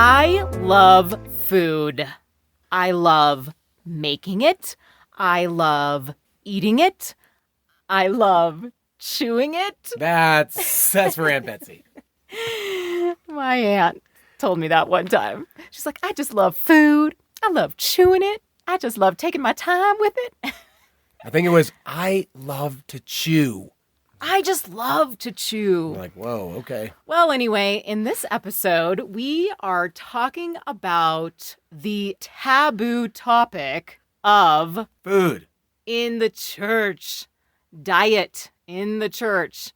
I love food. I love making it. I love eating it. I love chewing it. That's for Aunt Betsy. My aunt told me that one time. She's like, I just love food. I love chewing it. I just love taking my time with it. I think it was, I love to chew. I just love to chew. I'm like, whoa, okay. Well, anyway, in this episode, we are talking about the taboo topic of Food. in the church, diet in the church.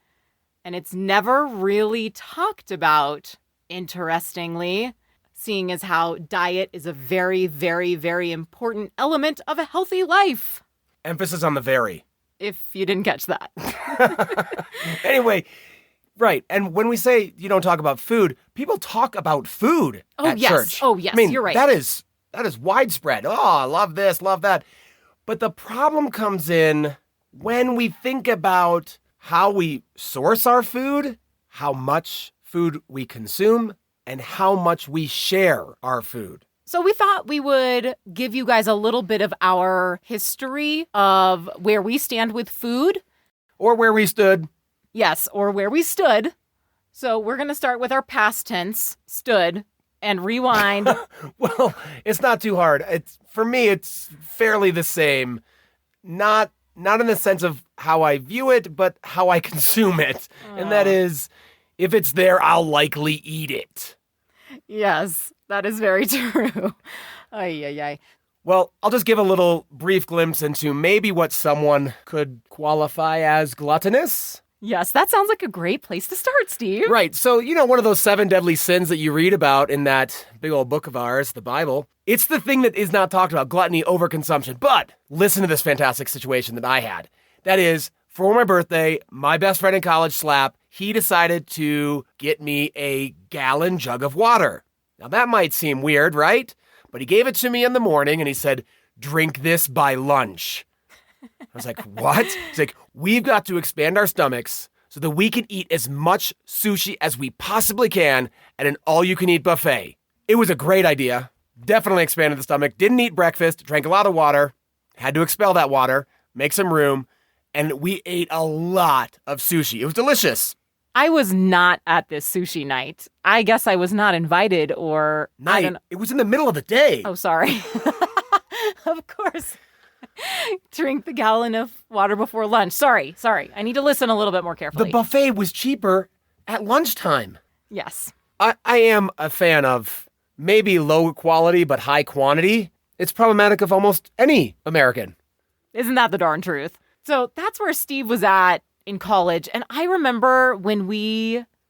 And it's never really talked about, interestingly, seeing as how diet is a very, very, very important element of a healthy life. Emphasis on the very. If you didn't catch that. Anyway, right. And when we say you don't talk about food, people talk about food at church. Oh, yes. I mean, You're right. That is widespread. Oh, I love this, love that. But the problem comes in when we think about how we source our food, how much food we consume, and how much we share our food. So we thought we would give you guys a little bit of our history of where we stand with food. Or where we stood. Yes, or where we stood. So we're going to start with our past tense, stood, and rewind. Well, it's not too hard. For me, it's fairly the same. Not in the sense of how I view it, but how I consume it. And that is, if it's there, I'll likely eat it. Yes, that is very true. Ay, ay, ay. Well, I'll just give a little brief glimpse into maybe what someone could qualify as gluttonous. Yes, that sounds like a great place to start, Steve. Right. So, one of those 7 deadly sins that you read about in that big old book of ours, the Bible. It's the thing that is not talked about, gluttony, overconsumption. But listen to this fantastic situation that I had. That is, for my birthday, my best friend in college, Slap, he decided to get me a gallon jug of water. Now, that might seem weird, right? But he gave it to me in the morning and he said, drink this by lunch. I was like, what? He's like, we've got to expand our stomachs so that we can eat as much sushi as we possibly can at an all-you-can-eat buffet. It was a great idea. Definitely expanded the stomach. Didn't eat breakfast. Drank a lot of water. Had to expel that water. Make some room. And we ate a lot of sushi. It was delicious. I was not at this sushi night. I guess I was not invited or... Night? It was in the middle of the day. Oh, sorry. Of course. Drink the gallon of water before lunch. Sorry. I need to listen a little bit more carefully. The buffet was cheaper at lunchtime. Yes. I am a fan of maybe low quality but high quantity. It's problematic of almost any American. Isn't that the darn truth? So that's where Steve was at in college. And I remember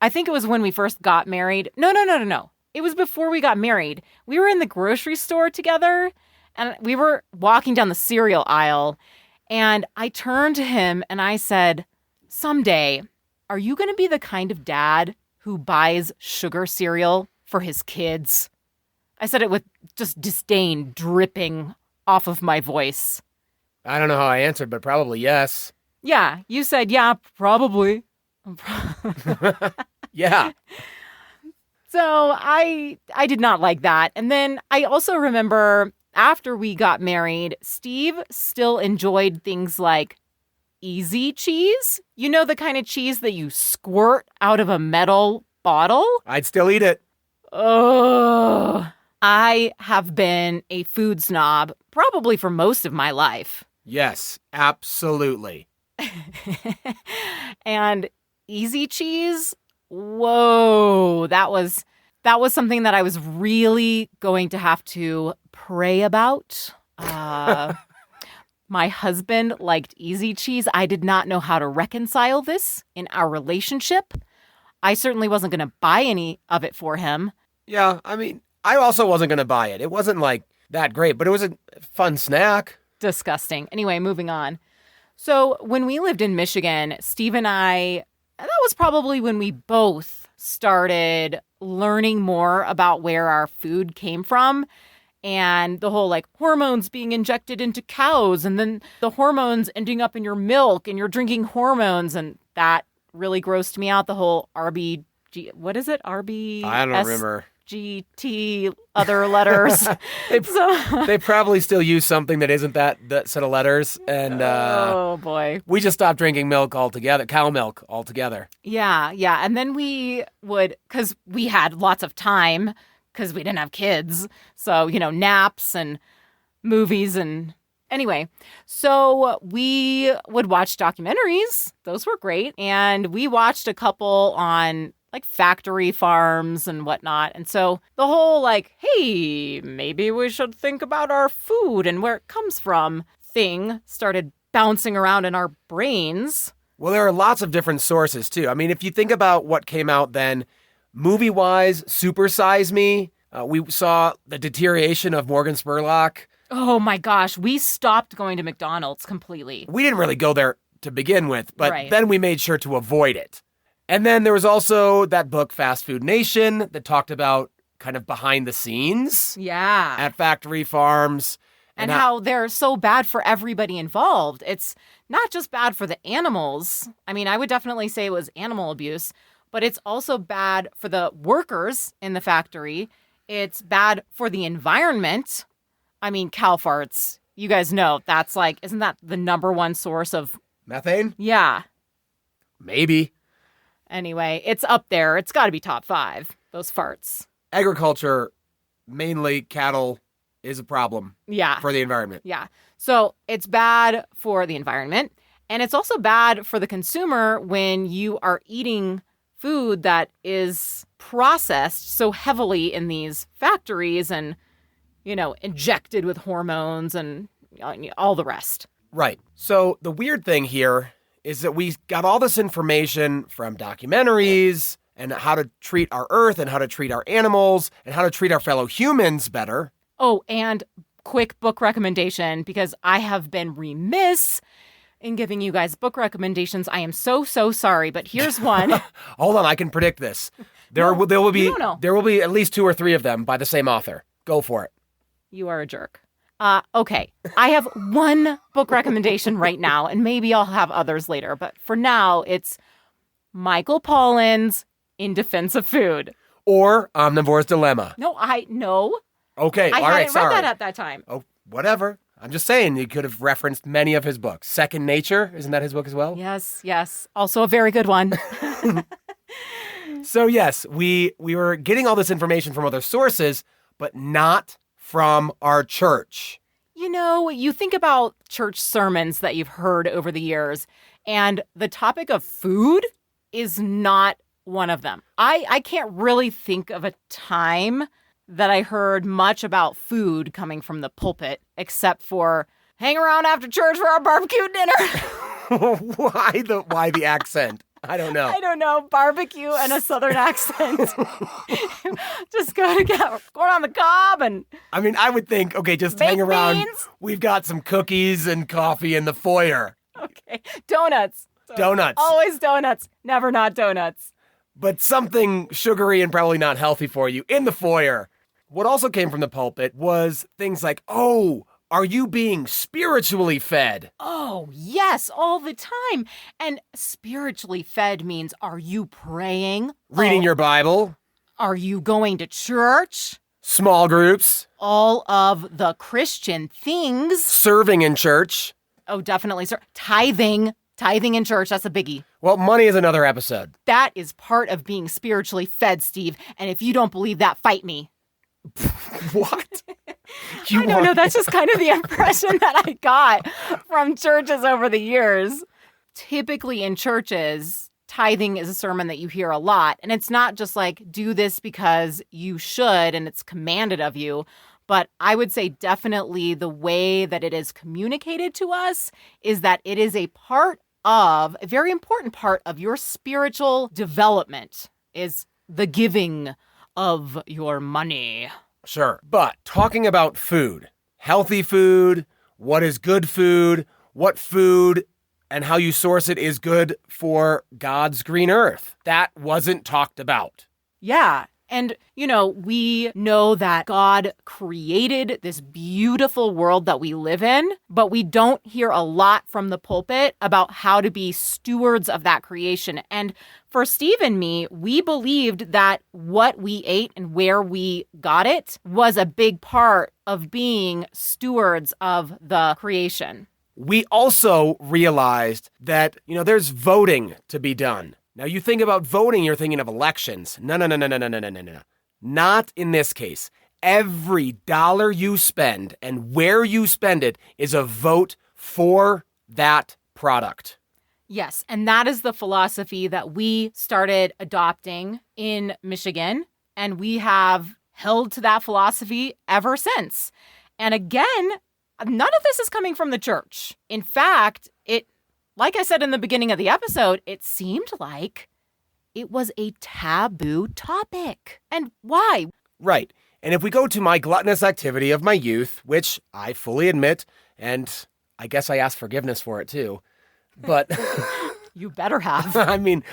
I think it was when we first got married. No. It was before we got married. We were in the grocery store together and we were walking down the cereal aisle. And I turned to him and I said, someday, are you going to be the kind of dad who buys sugar cereal for his kids? I said it with just disdain dripping off of my voice. I don't know how I answered, but probably yes. Yeah, you said, yeah, probably. Yeah. So I did not like that. And then I also remember after we got married, Steve still enjoyed things like easy cheese. You know, the kind of cheese that you squirt out of a metal bottle? I'd still eat it. Oh, I have been a food snob probably for most of my life. Yes, absolutely. And easy cheese, whoa, that was something that I was really going to have to pray about. My husband liked easy cheese. I did not know how to reconcile this in our relationship. I certainly wasn't going to buy any of it for him. Yeah, I mean, I also wasn't going to buy it. It wasn't like that great, but it was a fun snack. Disgusting. Anyway, moving on. So when we lived in Michigan, Steve and I, that was probably when we both started learning more about where our food came from and the whole hormones being injected into cows and then the hormones ending up in your milk and you're drinking hormones. And that really grossed me out. The whole RBG, what is it? I don't remember. GT other letters. They probably still use something that isn't that set of letters. And oh, boy. we just stopped drinking milk altogether, cow milk altogether. Yeah. And then we would, because we had lots of time because we didn't have kids. So, naps and movies and anyway. So we would watch documentaries. Those were great. And we watched a couple on like factory farms and whatnot. And so the whole like, hey, maybe we should think about our food and where it comes from thing started bouncing around in our brains. Well, there are lots of different sources too. I mean, if you think about what came out then, movie-wise, Super Size Me, we saw the deterioration of Morgan Spurlock. Oh my gosh, we stopped going to McDonald's completely. We didn't really go there to begin with, but Right. Then we made sure to avoid it. And then there was also that book, Fast Food Nation, that talked about kind of behind the scenes Yeah. at factory farms. And how they're so bad for everybody involved. It's not just bad for the animals. I mean, I would definitely say it was animal abuse, but it's also bad for the workers in the factory. It's bad for the environment. I mean, cow farts, you guys know, that's like, isn't that the number one source of Methane? Yeah. Maybe. Anyway, it's up there. It's got to be top 5, those farts. Agriculture, mainly cattle, is a problem Yeah. for the environment. Yeah. So it's bad for the environment. And it's also bad for the consumer when you are eating food that is processed so heavily in these factories and, injected with hormones and all the rest. Right. So the weird thing here is that we got all this information from documentaries and how to treat our earth and how to treat our animals and how to treat our fellow humans better. Oh, and quick book recommendation, because I have been remiss in giving you guys book recommendations. I am so sorry, but here's one. Hold on, I can predict this. There will be at least 2 or 3 of them by the same author. Go for it. You are a jerk. Okay, I have one book recommendation right now, and maybe I'll have others later. But for now, it's Michael Pollan's In Defense of Food. Or Omnivore's Dilemma. No. Okay, I all right, hadn't sorry. read that at that time. Oh, whatever. I'm just saying, you could have referenced many of his books. Second Nature, isn't that his book as well? Yes. Also a very good one. So yes, we were getting all this information from other sources, but not from our church. You think about church sermons that you've heard over the years, and the topic of food is not one of them. I can't really think of a time that I heard much about food coming from the pulpit, except for hang around after church for our barbecue dinner. Why the accent? I don't know. I don't know. Barbecue and a southern accent. Just go to get corn on the cob and I mean, I would think, okay, just baked hang around. beans. We've got some cookies and coffee in the foyer. Okay. Donuts. Donuts. Always donuts. Never not donuts. But something sugary and probably not healthy for you in the foyer. What also came from the pulpit was things like, oh, are you being spiritually fed? Oh, yes, all the time. And spiritually fed means, are you praying? Reading your Bible? Are you going to church? Small groups? All of the Christian things. Serving in church? Oh, definitely, sir. Tithing. Tithing in church, that's a biggie. Well, money is another episode. That is part of being spiritually fed, Steve. And if you don't believe that, fight me. What? I don't know. That's just kind of the impression that I got from churches over the years. Typically in churches, tithing is a sermon that you hear a lot. And it's not just like, do this because you should and it's commanded of you. But I would say definitely the way that it is communicated to us is that it is a very important part of your spiritual development is the giving of your money. Sure. But talking about food, healthy food, what is good food, what food and how you source it is good for God's green earth. That wasn't talked about. Yeah. And, we know that God created this beautiful world that we live in, but we don't hear a lot from the pulpit about how to be stewards of that creation. And for Steve and me, we believed that what we ate and where we got it was a big part of being stewards of the creation. We also realized that, there's voting to be done. Now, you think about voting, you're thinking of elections. No. Not in this case. Every dollar you spend and where you spend it is a vote for that product. Yes, and that is the philosophy that we started adopting in Michigan, and we have held to that philosophy ever since. And again, none of this is coming from the church. In fact, like I said in the beginning of the episode, it seemed like it was a taboo topic. And why? Right. And if we go to my gluttonous activity of my youth, which I fully admit, and I guess I ask forgiveness for it too, but... You better have. I mean,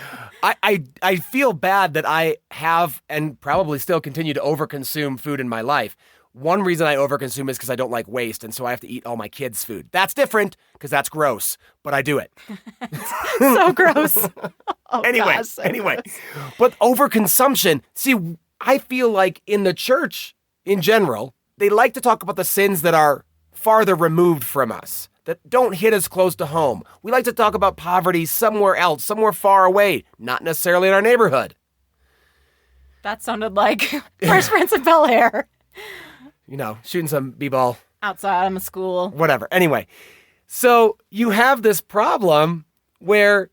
I feel bad that I have and probably still continue to overconsume food in my life. One reason I overconsume is because I don't like waste, and so I have to eat all my kids' food. That's different, because that's gross, but I do it. So gross. Oh, anyway. Gross. But overconsumption, see, I feel like in the church, in general, they like to talk about the sins that are farther removed from us, that don't hit us close to home. We like to talk about poverty somewhere else, somewhere far away, not necessarily in our neighborhood. That sounded like Fresh Prince of Bel-Air. Shooting some b-ball. Outside of a school. Whatever. Anyway, so you have this problem where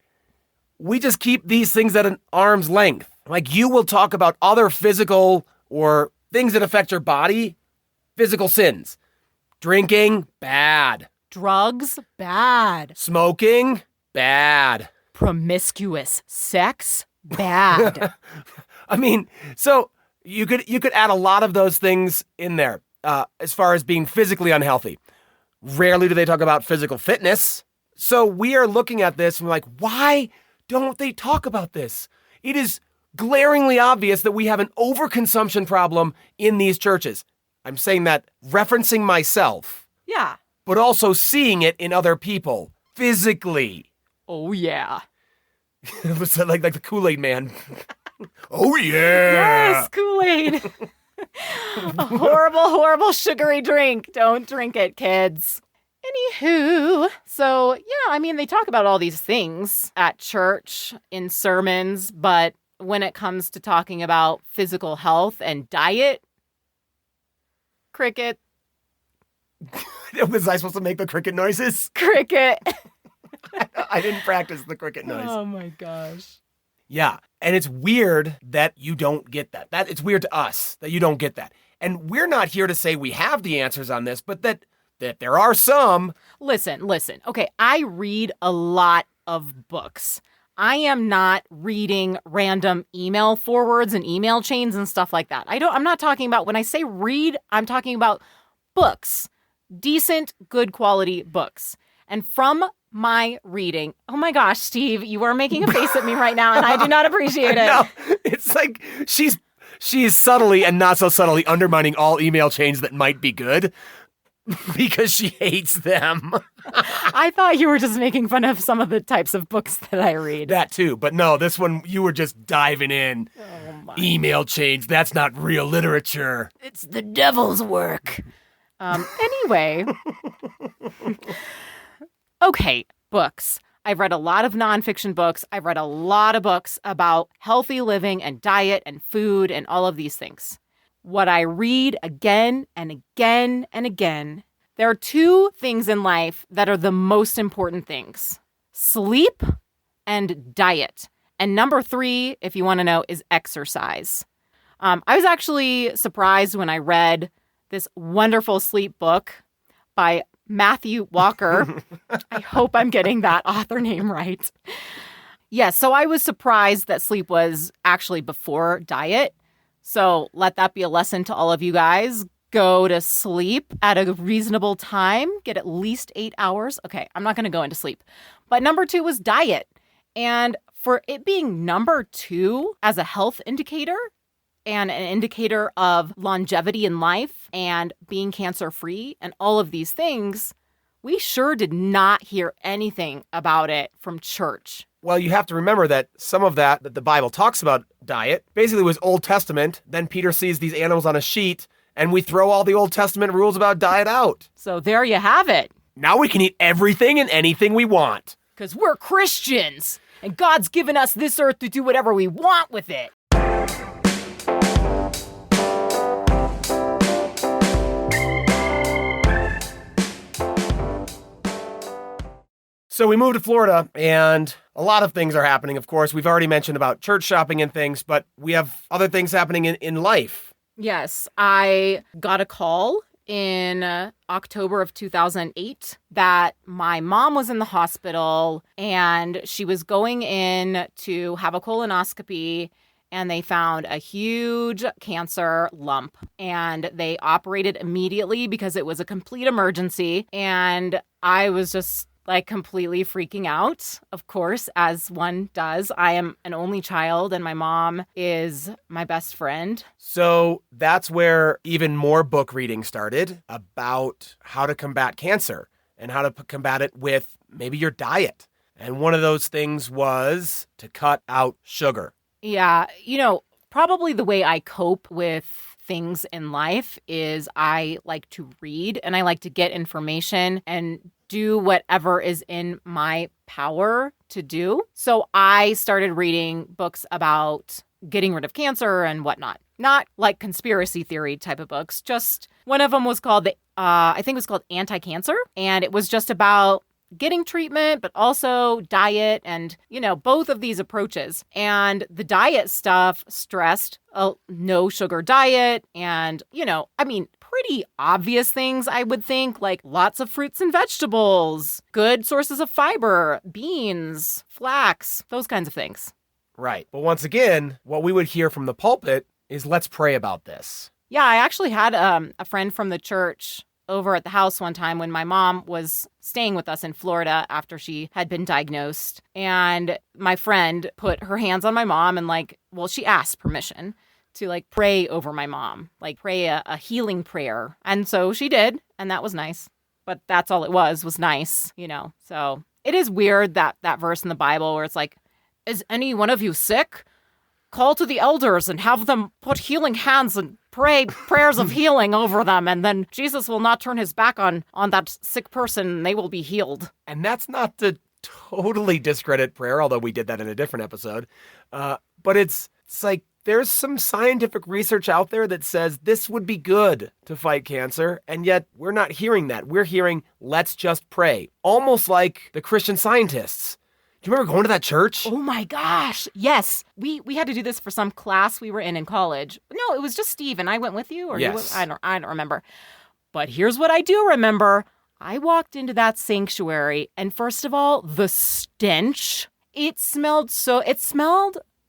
we just keep these things at an arm's length. Like, you will talk about other physical or things that affect your body, physical sins. Drinking, bad. Drugs, bad. Smoking, bad. Promiscuous sex, bad. I mean, so you could add a lot of those things in there as far as being physically unhealthy. Rarely do they talk about physical fitness. So we are looking at this and we're like, why don't they talk about this? It is glaringly obvious that we have an overconsumption problem in these churches. I'm saying that referencing myself. Yeah. But also seeing it in other people physically. Oh, yeah. It was like the Kool-Aid man. Oh, yeah. Yes, Kool-Aid. A horrible, horrible sugary drink. Don't drink it, kids. Anywho, so they talk about all these things at church, in sermons, but when it comes to talking about physical health and diet, cricket. Was I supposed to make the cricket noises? Cricket. I didn't practice the cricket noise. Oh my gosh. Yeah, and it's weird that you don't get that. It's weird to us that you don't get that. And we're not here to say we have the answers on this, but that there are some. Listen. Okay, I read a lot of books. I am not reading random email forwards and email chains and stuff like that. I'm not talking about, when I say read, I'm talking about books. Decent, good quality books. And from my reading, oh my gosh, Steve, you are making a face at me right now and I do not appreciate it. No, it's like she's subtly and not so subtly undermining all email chains that might be good because she hates them. I thought you were just making fun of some of the types of books that I read. That too, but no, this one you were just diving in. Oh my. Email chains, that's not real literature. It's the devil's work. Anyway. Okay, books. I've read a lot of nonfiction books. I've read a lot of books about healthy living and diet and food and all of these things. What I read again and again and again, there are two things in life that are the most important things: sleep and diet. And number 3, if you want to know, is exercise. I was actually surprised when I read this wonderful sleep book by Matthew Walker. I hope I'm getting that author name right. Yeah, so I was surprised that sleep was actually before diet. So let that be a lesson to all of you guys. Go to sleep at a reasonable time. Get at least 8 hours. Okay, I'm not going to go into sleep. But number 2 was diet. And for it being number 2 as a health indicator, and an indicator of longevity in life and being cancer-free and all of these things, we sure did not hear anything about it from church. Well, you have to remember that some of that the Bible talks about diet basically was Old Testament. Then Peter sees these animals on a sheet, and we throw all the Old Testament rules about diet out. So there you have it. Now we can eat everything and anything we want. Because we're Christians, and God's given us this earth to do whatever we want with it. So we moved to Florida, and a lot of things are happening, of course. We've already mentioned about church shopping and things, but we have other things happening in life. Yes, I got a call in October of 2008 that my mom was in the hospital, and she was going in to have a colonoscopy, and they found a huge cancer lump, and they operated immediately because it was a complete emergency. And I was just completely freaking out, of course, as one does. I am an only child, and my mom is my best friend. So that's where even more book reading started about how to combat cancer and how to combat it with maybe your diet. And one of those things was to cut out sugar. Yeah, probably the way I cope with things in life is I like to read, and I like to get information and do whatever is in my power to do. So I started reading books about getting rid of cancer and whatnot. Not like conspiracy theory type of books. Just one of them was called, I think it was called Anti-Cancer. And it was just about getting treatment, but also diet and, both of these approaches. And the diet stuff stressed a no sugar diet and, pretty obvious things, I would think, like lots of fruits and vegetables, good sources of fiber, beans, flax, those kinds of things. Right. But once again, what we would hear from the pulpit is let's pray about this. Yeah, I actually had a friend from the church over at the house one time when my mom was staying with us in Florida after she had been diagnosed. And my friend put her hands on my mom and she asked permission to pray over my mom, pray a healing prayer. And so she did, and that was nice. But that's all it was nice, So it is weird that verse in the Bible where it's is any one of you sick? Call to the elders and have them put healing hands and pray prayers of healing over them, and then Jesus will not turn his back on that sick person, and they will be healed. And that's not to totally discredit prayer, although we did that in a different episode. But it's there's some scientific research out there that says this would be good to fight cancer, and yet we're not hearing that. We're hearing, let's just pray. Almost like the Christian Scientists. Do you remember going to that church? Oh my gosh, yes. We had to do this for some class we were in college. No, it was just Steve, and I went with you? Or yes. I don't remember. But here's what I do remember. I walked into that sanctuary, and first of all, the stench. It smelled,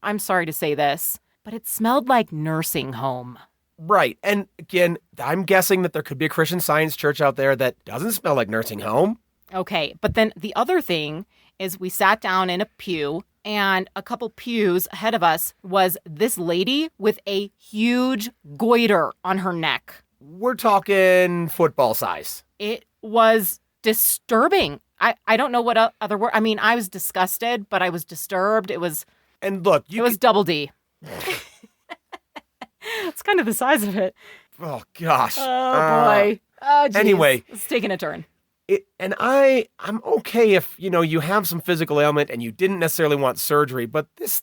I'm sorry to say this, but it smelled like nursing home. Right. And again, I'm guessing that there could be a Christian Science church out there that doesn't smell like nursing home. Okay. But then the other thing is we sat down in a pew, and a couple pews ahead of us was this lady with a huge goiter on her neck. We're talking football size. It was disturbing. I don't know what other word. I mean, I was disgusted, but I was disturbed. It was double D. It's kind of the size of it. Oh, gosh. Oh, boy. Oh, geez. Anyway. It's taking a turn. I'm okay if, you have some physical ailment and you didn't necessarily want surgery, but this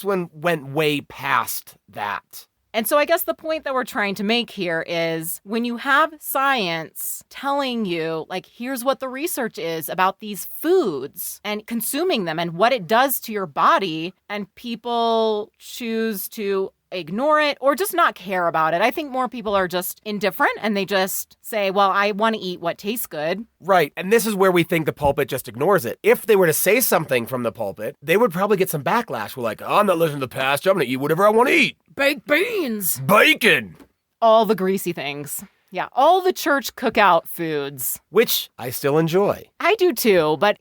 one went way past that. And so I guess the point that we're trying to make here is when you have science telling you, here's what the research is about these foods and consuming them and what it does to your body, and people choose to ignore it or just not care about it. I think more people are just indifferent and they just say, well, I want to eat what tastes good. Right. And this is where we think the pulpit just ignores it. If they were to say something from the pulpit, they would probably get some backlash. We're like, oh, I'm not listening to the pastor. I'm going to eat whatever I want to eat. Baked beans. Bacon. All the greasy things. Yeah, all the church cookout foods. Which I still enjoy. I do too, but,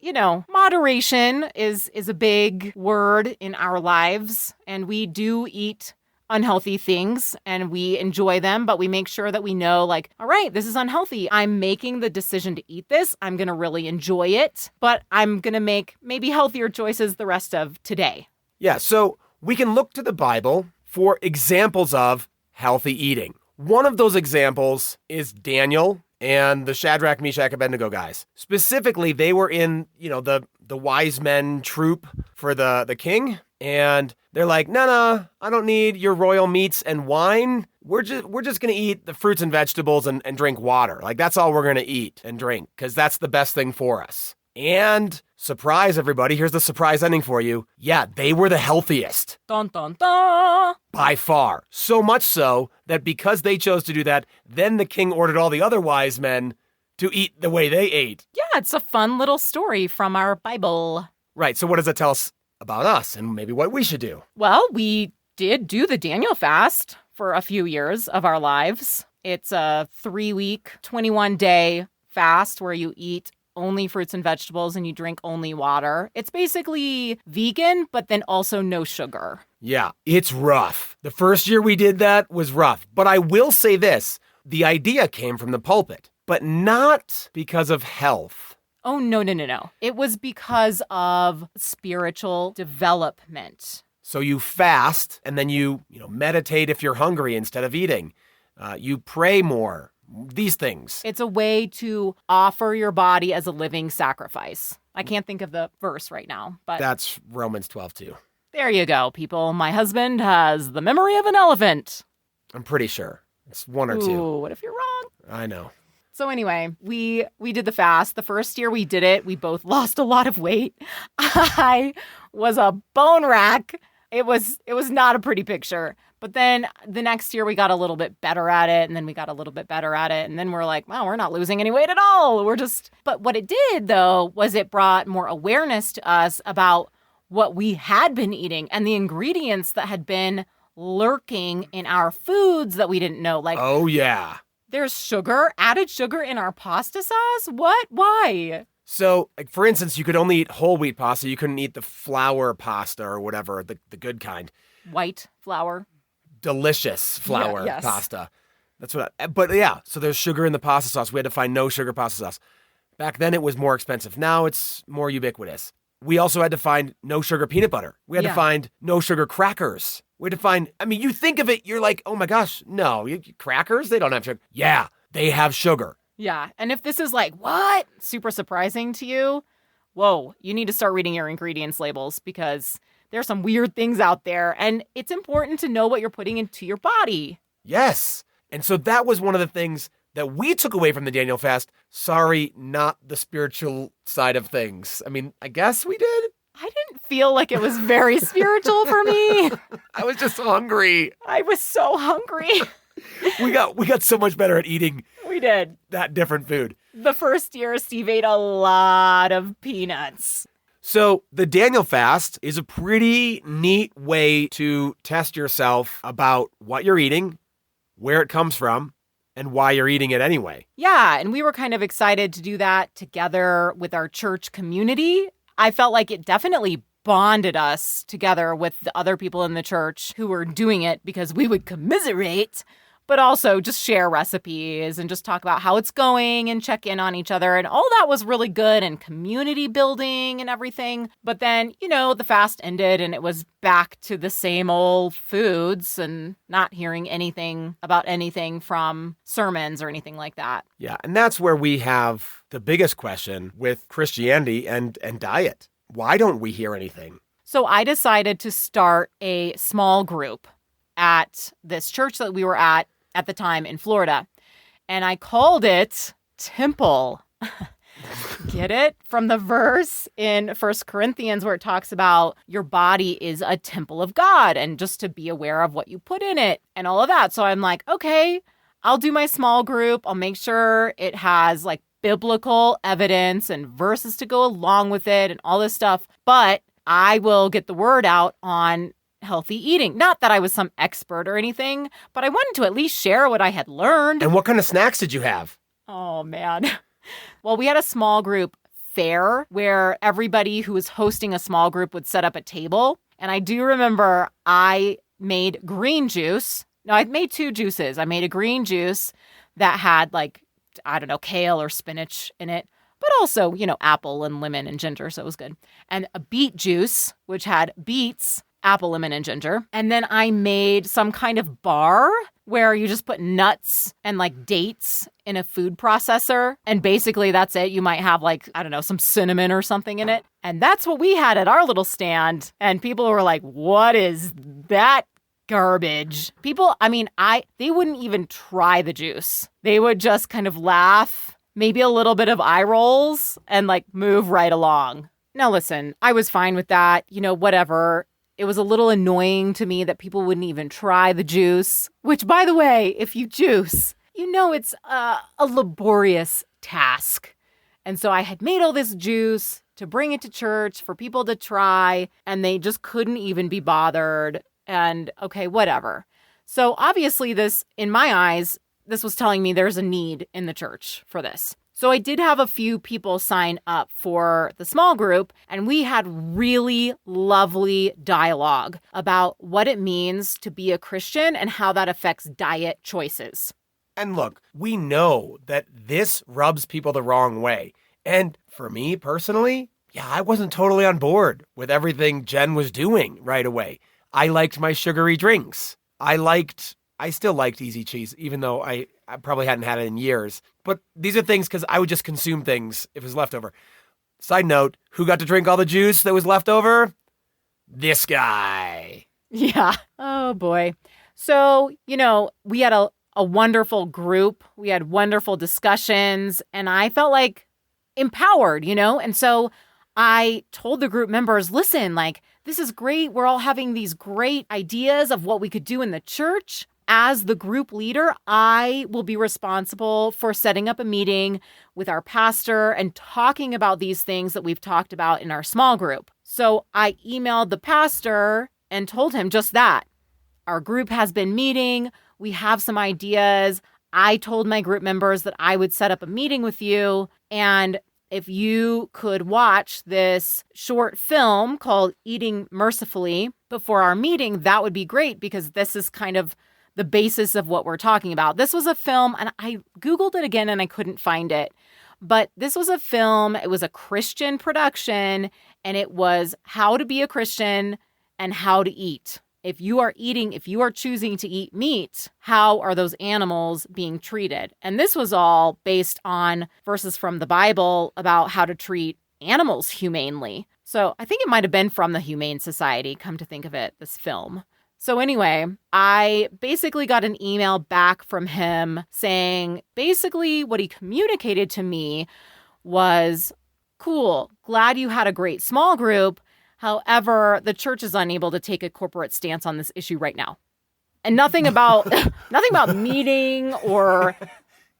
moderation is a big word in our lives, and we do eat unhealthy things and we enjoy them, but we make sure that we know, like, all right, this is unhealthy. I'm making the decision to eat this. I'm going to really enjoy it, but I'm going to make maybe healthier choices the rest of today. Yeah, so we can look to the Bible for examples of healthy eating. One of those examples is Daniel and the Shadrach, Meshach, Abednego guys. Specifically, they were in, the wise men troop for the king. And they're like, no, I don't need your royal meats and wine. We're just going to eat the fruits and vegetables and drink water. Like, that's all we're going to eat and drink because that's the best thing for us. And surprise, everybody, here's the surprise ending for you. Yeah, they were the healthiest. Dun, dun, dun. By far. So much so that because they chose to do that, then the king ordered all the other wise men to eat the way they ate. Yeah, it's a fun little story from our Bible. Right, so what does it tell us about us and maybe what we should do? Well, we did do the Daniel fast for a few years of our lives. It's a 3-week, 21-day fast where you eat only fruits and vegetables and you drink only water. It's basically vegan, but then also no sugar. Yeah, it's rough. The first year we did that was rough. But I will say this, the idea came from the pulpit, but not because of health. Oh, no. It was because of spiritual development. So you fast and then you meditate if you're hungry instead of eating. You pray more. These things. It's a way to offer your body as a living sacrifice. I can't think of the verse right now, but that's Romans 12:2. There you go, people. My husband has the memory of an elephant. I'm pretty sure. It's 1 or 2. Ooh, what if you're wrong? I know. So anyway, we did the fast. The first year we did it, we both lost a lot of weight. I was a bone rack. It was not a pretty picture. But then the next year we got a little bit better at it, and then we got a little bit better at it, and then we're like, wow, we're not losing any weight at all. But what it did, though, was it brought more awareness to us about what we had been eating and the ingredients that had been lurking in our foods that we didn't know. Like, oh, yeah. There's added sugar in our pasta sauce? What? Why? So, like, for instance, you could only eat whole wheat pasta. You couldn't eat the flour pasta or whatever, the good kind. White flour. Delicious flour yes. pasta. That's what but yeah, so there's sugar in the pasta sauce. We had to find no sugar pasta sauce. Back then it was more expensive. Now it's more ubiquitous. We also had to find no sugar peanut butter. We had to find no sugar crackers. We had to find, you think of it, you're like, oh my gosh, no, crackers, they don't have sugar. Yeah, they have sugar. Yeah, and if this is like, what? Super surprising to you, whoa, you need to start reading your ingredients labels because there's some weird things out there, and it's important to know what you're putting into your body. Yes. And so that was one of the things that we took away from the Daniel fast. Sorry, not the spiritual side of things. I guess we did. I didn't feel like it was very spiritual for me. I was just hungry. I was so hungry. We got so much better at eating. We did. That different food. The first year, Steve ate a lot of peanuts. So the Daniel fast is a pretty neat way to test yourself about what you're eating, where it comes from, and why you're eating it anyway. Yeah, and we were kind of excited to do that together with our church community. I felt like it definitely bonded us together with the other people in the church who were doing it because we would commiserate, but also just share recipes and just talk about how it's going and check in on each other. And all that was really good and community building and everything. But then, the fast ended and it was back to the same old foods and not hearing anything about anything from sermons or anything like that. Yeah, and that's where we have the biggest question with Christianity and diet. Why don't we hear anything? So I decided to start a small group at this church that we were at the time in Florida. And I called it Temple. Get it? From the verse in 1 Corinthians where it talks about your body is a temple of God and just to be aware of what you put in it and all of that. So I'm like, okay, I'll do my small group. I'll make sure it has like biblical evidence and verses to go along with it and all this stuff. But I will get the word out on healthy eating. Not that I was some expert or anything, but I wanted to at least share what I had learned. And what kind of snacks did you have? Oh, man. Well, we had a small group fair where everybody who was hosting a small group would set up a table. And I do remember I made green juice. No, I made 2 juices. I made a green juice that had kale or spinach in it, but also, apple and lemon and ginger. So it was good. And a beet juice, which had beets, apple, lemon, and ginger. And then I made some kind of bar where you just put nuts and dates in a food processor. And basically that's it. You might have some cinnamon or something in it. And that's what we had at our little stand. And people were like, what is that garbage? People, they wouldn't even try the juice. They would just kind of laugh, maybe a little bit of eye rolls, and move right along. Now listen, I was fine with that, whatever. It was a little annoying to me that people wouldn't even try the juice, which, by the way, if you juice, it's a laborious task. And so I had made all this juice to bring it to church for people to try, and they just couldn't even be bothered. And okay, whatever. So obviously this, in my eyes, this was telling me there's a need in the church for this. So I did have a few people sign up for the small group, and we had really lovely dialogue about what it means to be a Christian and how that affects diet choices. And look, we know that this rubs people the wrong way. And for me personally, I wasn't totally on board with everything Jen was doing right away. I liked my sugary drinks. I still liked Easy Cheese, even though I probably hadn't had it in years. But these are things because I would just consume things if it was leftover. Side note, who got to drink all the juice that was left over? This guy. Yeah. Oh, boy. So, we had a wonderful group. We had wonderful discussions, and I felt empowered, And so I told the group members, listen, this is great. We're all having these great ideas of what we could do in the church. As the group leader, I will be responsible for setting up a meeting with our pastor and talking about these things that we've talked about in our small group. So I emailed the pastor and told him just that. Our group has been meeting. We have some ideas. I told my group members that I would set up a meeting with you. And if you could watch this short film called Eating Mercifully before our meeting, that would be great, because this is kind of the basis of what we're talking about. This was a film, and I Googled it again and I couldn't find it. But this was a film. It was a Christian production, and it was how to be a Christian and how to eat. If you are choosing to eat meat, how are those animals being treated? And this was all based on verses from the Bible about how to treat animals humanely. So I think it might have been from the Humane Society, come to think of it, this film. So anyway, I basically got an email back from him saying basically what he communicated to me was, cool, glad you had a great small group. However, the church is unable to take a corporate stance on this issue right now. And nothing about meeting or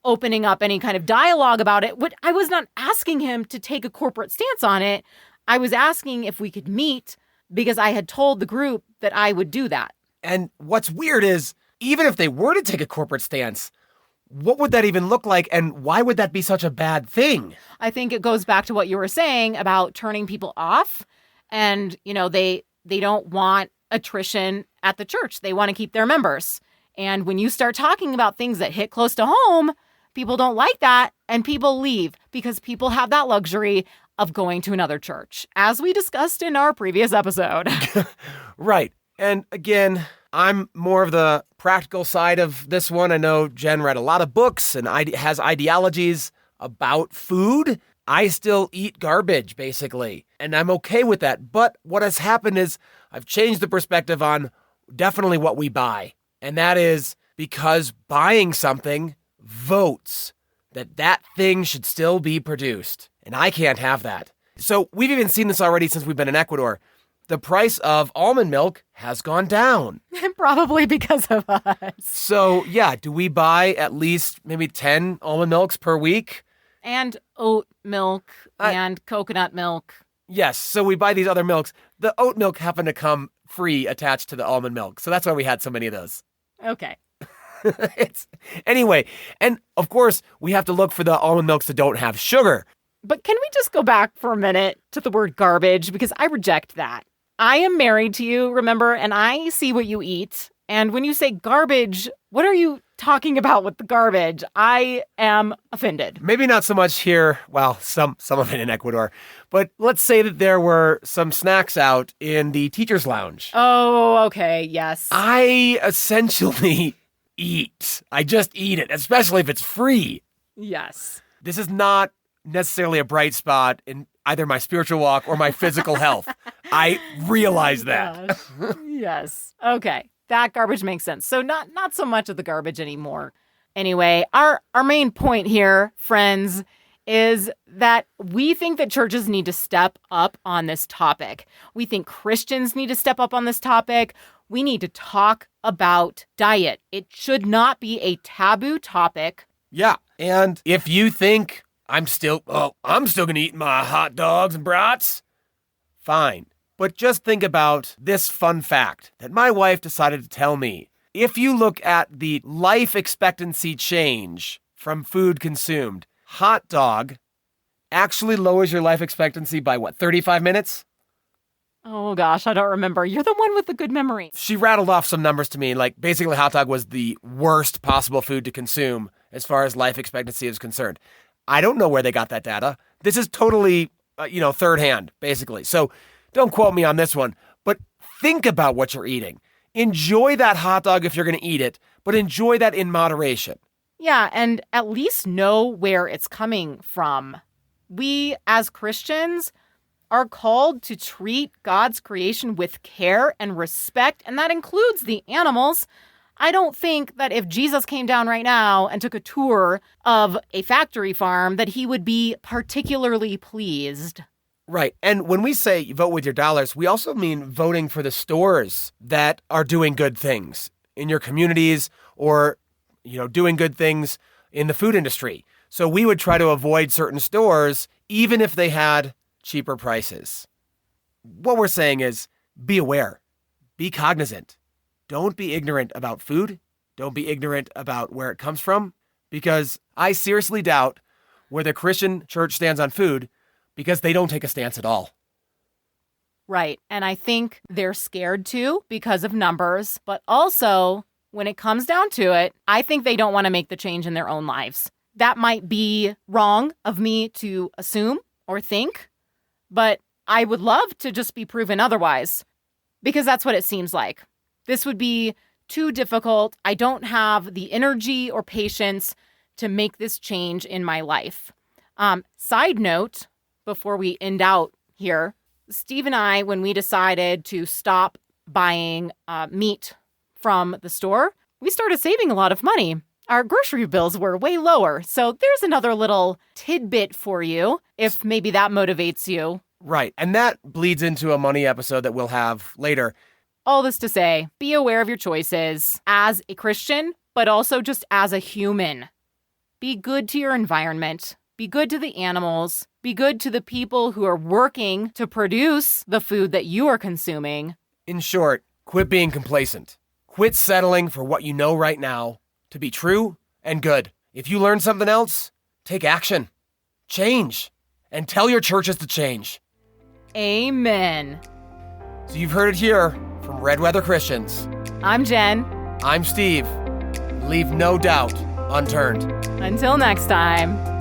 opening up any kind of dialogue about it. I was not asking him to take a corporate stance on it. I was asking if we could meet, because I had told the group that I would do that. And what's weird is, even if they were to take a corporate stance, what would that even look like, and why would that be such a bad thing? I think it goes back to what you were saying about turning people off. And, they don't want attrition at the church. They want to keep their members. And when you start talking about things that hit close to home, people don't like that, and people leave, because people have that luxury of going to another church, as we discussed in our previous episode. Right. And again, I'm more of the practical side of this one. I know Jen read a lot of books and has ideologies about food. I still eat garbage, basically, and I'm okay with that. But what has happened is I've changed the perspective on definitely what we buy. And that is because buying something votes that thing should still be produced. And I can't have that. So we've even seen this already since we've been in Ecuador. The price of almond milk has gone down. Probably because of us. So yeah, do we buy at least maybe 10 almond milks per week? And oat milk and coconut milk. Yes, so we buy these other milks. The oat milk happened to come free attached to the almond milk. So that's why we had so many of those. Okay. Anyway, and of course, we have to look for the almond milks that don't have sugar. But can we just go back for a minute to the word garbage? Because I reject that. I am married to you, remember, and I see what you eat. And when you say garbage, what are you talking about with the garbage? I am offended. Maybe not so much here, well, some of it in Ecuador, but let's say that there were some snacks out in the teacher's lounge. Oh, okay, yes. I essentially eat. I just eat it, especially if it's free. Yes. This is not necessarily a bright spot in either my spiritual walk or my physical health. I realize that. Yes. Okay. That garbage makes sense. So not so much of the garbage anymore. Anyway, our main point here, friends, is that we think that churches need to step up on this topic. We think Christians need to step up on this topic. We need to talk about diet. It should not be a taboo topic. Yeah. And if you think I'm still going to eat my hot dogs and brats, fine. But just think about this fun fact that my wife decided to tell me. If you look at the life expectancy change from food consumed, hot dog actually lowers your life expectancy by 35 minutes? Oh gosh, I don't remember. You're the one with the good memory. She rattled off some numbers to me, like basically hot dog was the worst possible food to consume as far as life expectancy is concerned. I don't know where they got that data. This is totally, third hand, basically. So don't quote me on this one, but think about what you're eating. Enjoy that hot dog if you're going to eat it, but enjoy that in moderation. Yeah, and at least know where it's coming from. We, as Christians, are called to treat God's creation with care and respect, and that includes the animals. I don't think that if Jesus came down right now and took a tour of a factory farm, that he would be particularly pleased. Right. And when we say vote with your dollars, we also mean voting for the stores that are doing good things in your communities or, doing good things in the food industry. So we would try to avoid certain stores, even if they had cheaper prices. What we're saying is be aware, be cognizant. Don't be ignorant about food. Don't be ignorant about where it comes from, because I seriously doubt where the Christian church stands on food, because they don't take a stance at all. Right. And I think they're scared too because of numbers. But also, when it comes down to it, I think they don't want to make the change in their own lives. That might be wrong of me to assume or think, but I would love to just be proven otherwise, because that's what it seems like. This would be too difficult. I don't have the energy or patience to make this change in my life. Side note, before we end out here, Steve and I, when we decided to stop buying meat from the store, we started saving a lot of money. Our grocery bills were way lower. So there's another little tidbit for you, if maybe that motivates you. Right. And that bleeds into a money episode that we'll have later. All this to say, be aware of your choices as a Christian, but also just as a human. Be good to your environment. Be good to the animals. Be good to the people who are working to produce the food that you are consuming. In short, quit being complacent. Quit settling for what you know right now to be true and good. If you learn something else, take action. Change. And tell your churches to change. Amen. So you've heard it here from Red Weather Christians. I'm Jen. I'm Steve. Leave no doubt unturned. Until next time.